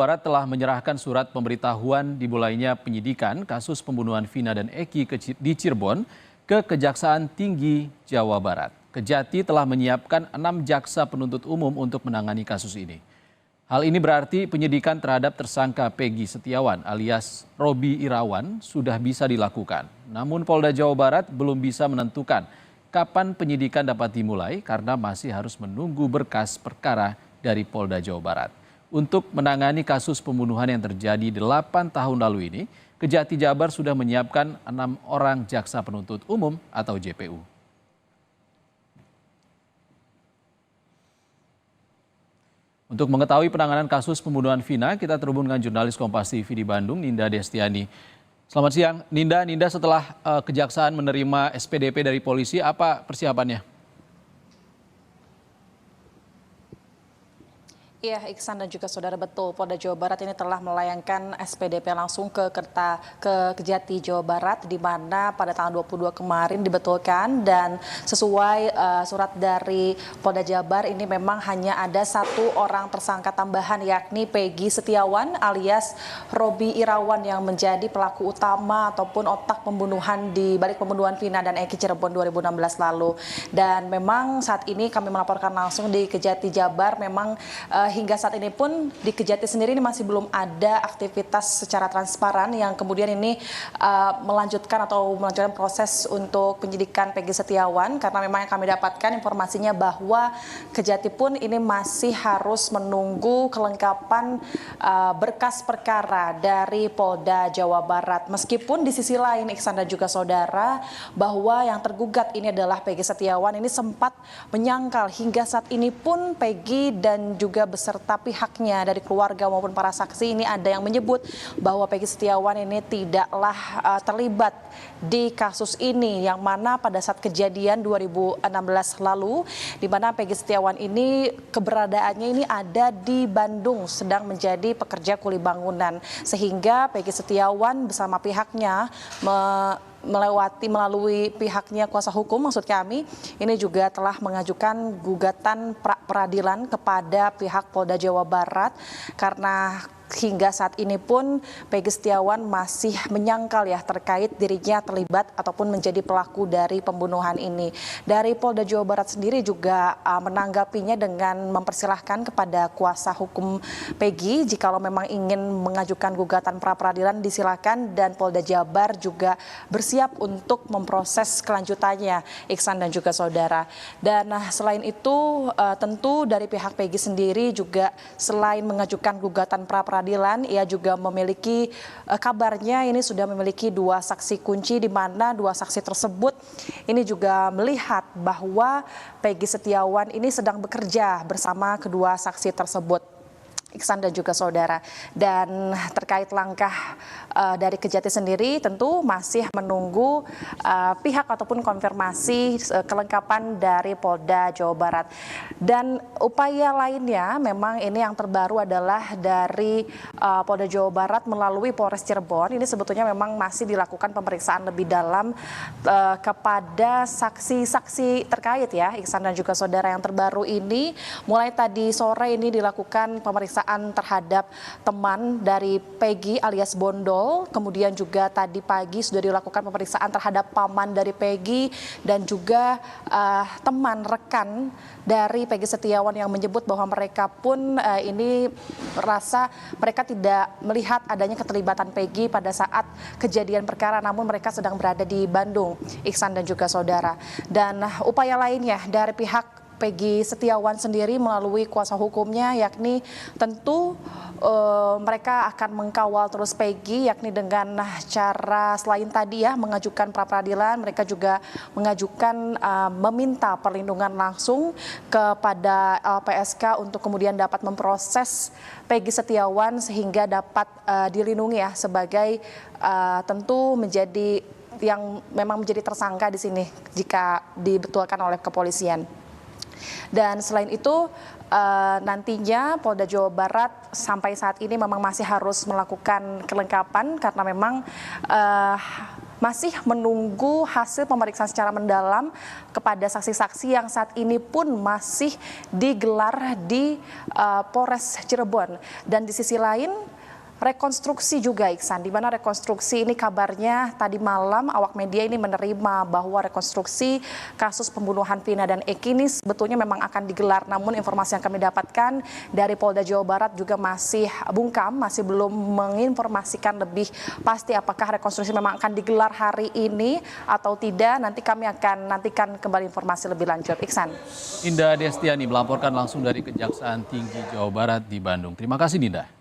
Barat telah menyerahkan surat pemberitahuan dimulainya penyidikan kasus pembunuhan Vina dan Eki di Cirebon ke Kejaksaan Tinggi Jawa Barat. Kejati telah menyiapkan 6 jaksa penuntut umum untuk menangani kasus ini. Hal ini berarti penyidikan terhadap tersangka Peggy Setiawan alias Robi Irawan sudah bisa dilakukan. Namun Polda Jawa Barat belum bisa menentukan kapan penyidikan dapat dimulai karena masih harus menunggu berkas perkara dari Polda Jawa Barat. Untuk menangani kasus pembunuhan yang terjadi 8 tahun lalu ini, Kejati Jabar sudah menyiapkan 6 orang jaksa penuntut umum atau JPU. Untuk mengetahui penanganan kasus pembunuhan Vina, kita terhubung dengan jurnalis Kompas TV di Bandung, Ninda Destiani. Selamat siang, Ninda. Ninda, setelah Kejaksaan menerima SPDP dari polisi, apa persiapannya? Iya, Iksan dan juga saudara, betul. Polda Jawa Barat ini telah melayangkan SPDP langsung ke Kejati Jawa Barat, di mana pada tanggal 22 kemarin dibetulkan, dan sesuai surat dari Polda Jabar ini memang hanya ada 1 orang tersangka tambahan, yakni Peggy Setiawan alias Robi Irawan yang menjadi pelaku utama ataupun otak pembunuhan di balik pembunuhan Vina dan Eki Cirebon 2016 lalu. Dan memang saat ini kami melaporkan langsung di Kejati Jabar, memang hingga saat ini pun di Kejati sendiri ini masih belum ada aktivitas secara transparan yang kemudian ini melanjutkan proses untuk penyidikan Peggy Setiawan, karena memang yang kami dapatkan informasinya bahwa Kejati pun ini masih harus menunggu kelengkapan berkas perkara dari Polda Jawa Barat. Meskipun di sisi lain, Iksan dan juga saudara, bahwa yang tergugat ini adalah Peggy Setiawan, ini sempat menyangkal hingga saat ini pun Peggy dan juga beserta pihaknya dari keluarga maupun para saksi ini ada yang menyebut bahwa Peggy Setiawan ini tidaklah terlibat di kasus ini, yang mana pada saat kejadian 2016 lalu, di mana Peggy Setiawan ini keberadaannya ini ada di Bandung sedang menjadi pekerja kuli bangunan, sehingga Peggy Setiawan bersama pihaknya melalui pihaknya kuasa hukum, maksud kami, ini juga telah mengajukan gugatan pra peradilan kepada pihak Polda Jawa Barat, karena hingga saat ini pun Peggy Setiawan masih menyangkal ya terkait dirinya terlibat ataupun menjadi pelaku dari pembunuhan ini. Dari Polda Jawa Barat sendiri juga menanggapinya dengan mempersilahkan kepada kuasa hukum Peggy jikalau memang ingin mengajukan gugatan pra peradilan disilakan, dan Polda Jabar juga bersiap untuk memproses kelanjutannya, Iksan dan juga saudara. Dan selain itu tentu dari pihak Peggy sendiri juga selain mengajukan gugatan pra peradilan, ia juga memiliki kabarnya ini sudah memiliki 2 saksi kunci, di mana 2 saksi tersebut ini juga melihat bahwa Peggy Setiawan ini sedang bekerja bersama kedua saksi tersebut, Iksan dan juga saudara. Dan terkait langkah dari Kejati sendiri tentu masih menunggu pihak ataupun konfirmasi kelengkapan dari Polda Jawa Barat. Dan upaya lainnya memang ini yang terbaru adalah dari Polda Jawa Barat melalui Polres Cirebon. Ini sebetulnya memang masih dilakukan pemeriksaan lebih dalam kepada saksi-saksi terkait ya, Iksan dan juga saudara. Yang terbaru ini mulai tadi sore ini dilakukan pemeriksaan terhadap teman dari Peggy alias Bondol, kemudian juga tadi pagi sudah dilakukan pemeriksaan terhadap paman dari Peggy dan juga teman rekan dari Peggy Setiawan yang menyebut bahwa mereka pun ini merasa mereka tidak melihat adanya keterlibatan Peggy pada saat kejadian perkara, namun mereka sedang berada di Bandung, Iksan dan juga saudara. Dan upaya lainnya dari pihak Peggy Setiawan sendiri melalui kuasa hukumnya, yakni tentu mereka akan mengkawal terus Peggy, yakni dengan cara selain tadi ya mengajukan pra peradilan, mereka juga mengajukan meminta perlindungan langsung kepada LPSK untuk kemudian dapat memproses Peggy Setiawan sehingga dapat dilindungi ya sebagai tentu menjadi yang memang menjadi tersangka di sini jika dibetulkan oleh kepolisian. Dan selain itu nantinya Polda Jawa Barat sampai saat ini memang masih harus melakukan kelengkapan, karena memang masih menunggu hasil pemeriksaan secara mendalam kepada saksi-saksi yang saat ini pun masih digelar di Polres Cirebon. Dan di sisi lain, rekonstruksi juga, Iksan, di mana rekonstruksi ini kabarnya tadi malam awak media ini menerima bahwa rekonstruksi kasus pembunuhan Vina dan Eki ini sebetulnya memang akan digelar. Namun informasi yang kami dapatkan dari Polda Jawa Barat juga masih bungkam, masih belum menginformasikan lebih pasti apakah rekonstruksi memang akan digelar hari ini atau tidak. Nanti kami akan nantikan kembali informasi lebih lanjut. Iksan. Indah Destiani melaporkan langsung dari Kejaksaan Tinggi Jawa Barat di Bandung. Terima kasih, Dinda.